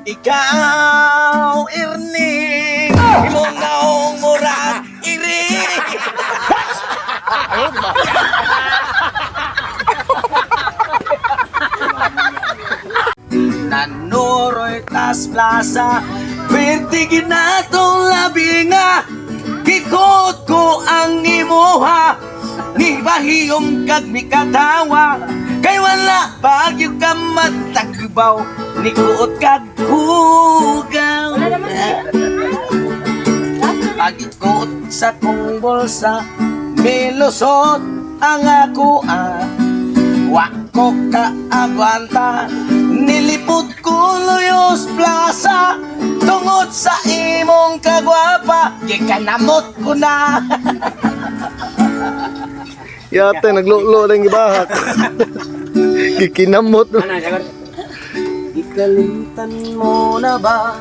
Ikaw, Erning, imong naong murag iri. Nanuroy tas plaza, pertigin na tong labi nga. Kikot ko ang imuha, ni bahiyong kag mikatawa. Kay wala bagyo ka matagbaw, ni kuot kag hugaw. Pag-ikot sa kong bulsa, milusot ang ako wako ka agwanta. Nilipot ko Luyos Plaza, tungod sa imong kagwapa, gikanamot ko na. Yate, naglulo na yung ibahak. Gikinamot. Ikalimutan mo na ba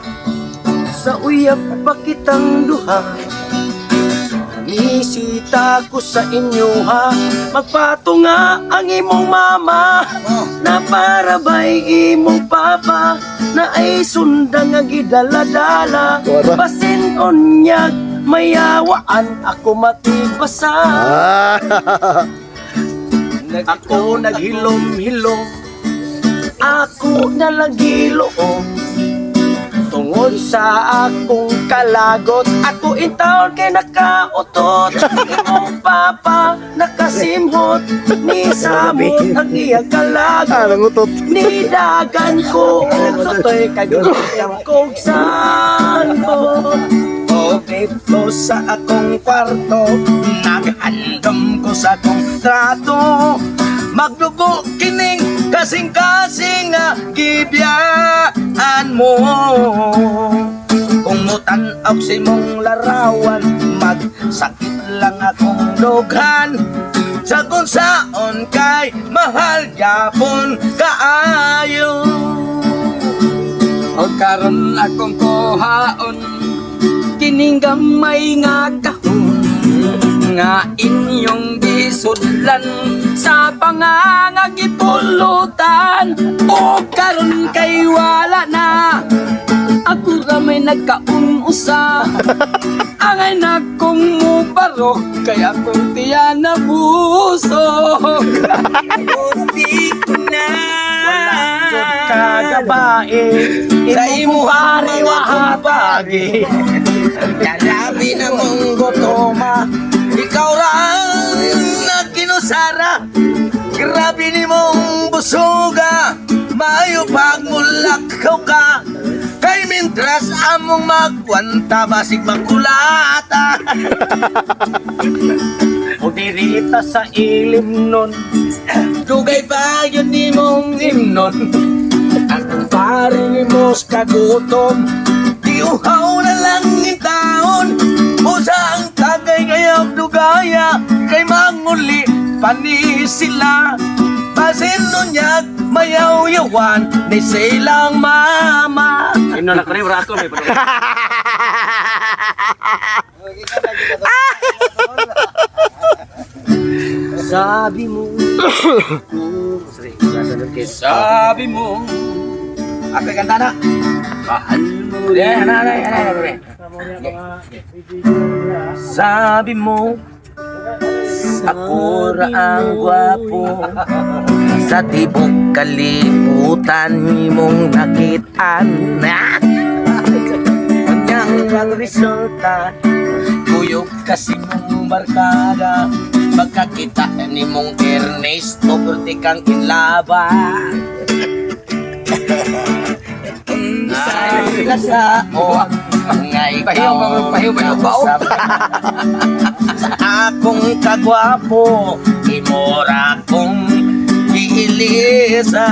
sa uyab pa kitang duha? Nisita ko sa inyo ha, magpatunga ang imong mama, na para ba'y imong papa, na ay sundang nga gidala-dala. Basin onyag mayawaan ako matibasa. Ako naghilom-hilom, ako nalagilom, tungod sa akong kalagot. Ako intaon kay nakautot, imong papa nakasimhot, ni samot ang iyang kalagot. Nangutot. Ni dagan ko sotoy kagutang kong sanbot. O dito sa akong kwarto, naghandom ko sa akong trato. Magdugo kining kasing-kasing nga gibiyaan mo. Kung mutanaw si mong larawan, magsakit lang akong dughan. Sa kung saon kay mahal yapon kaayo. O karon akong kuhaon, kining gamay nga kahon, nga inyong gisudlan sa pangangagipulutan. O karon kay wala na, ako ramay nagkaunusa. Angay na kong mubarok, kaya akong tiyan na busog. Mustik na wala kagabae, sa imuhari wahabagi. Kalabi na mong gotoma, ikaw rang nagkinusara. Grabe ni mong busuga, mayo pagmulakaw ka. Kay mintras among magwanta, basig magkulata. O dirita sa ilim nun, dugay pa yun ni mong himnon. Ang paring mos kagutom, di uhaw na lang ni taon. Usa ang tagay ngayong dugaya, kay manguli pani sila. Pasinunyag mayaw-yawan ni silang mama. Ino na kare braso may pa. Sabi mo, sabi mo, ako kanta na. Mahal mo rin. Sabi mo, ako ra ang gwapo, sa tibok kalibutan mong nakitaan. Kanyang resulta, kuyog kasi mong barkada, pagkakita ni mong Ernesto, purti kang inlaban. Unsay lasao, ngay ikaw sa akong kagwapo, imora kong iilisan.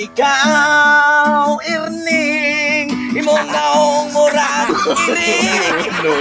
Ikaw, Erning, imong naong murag iri. No.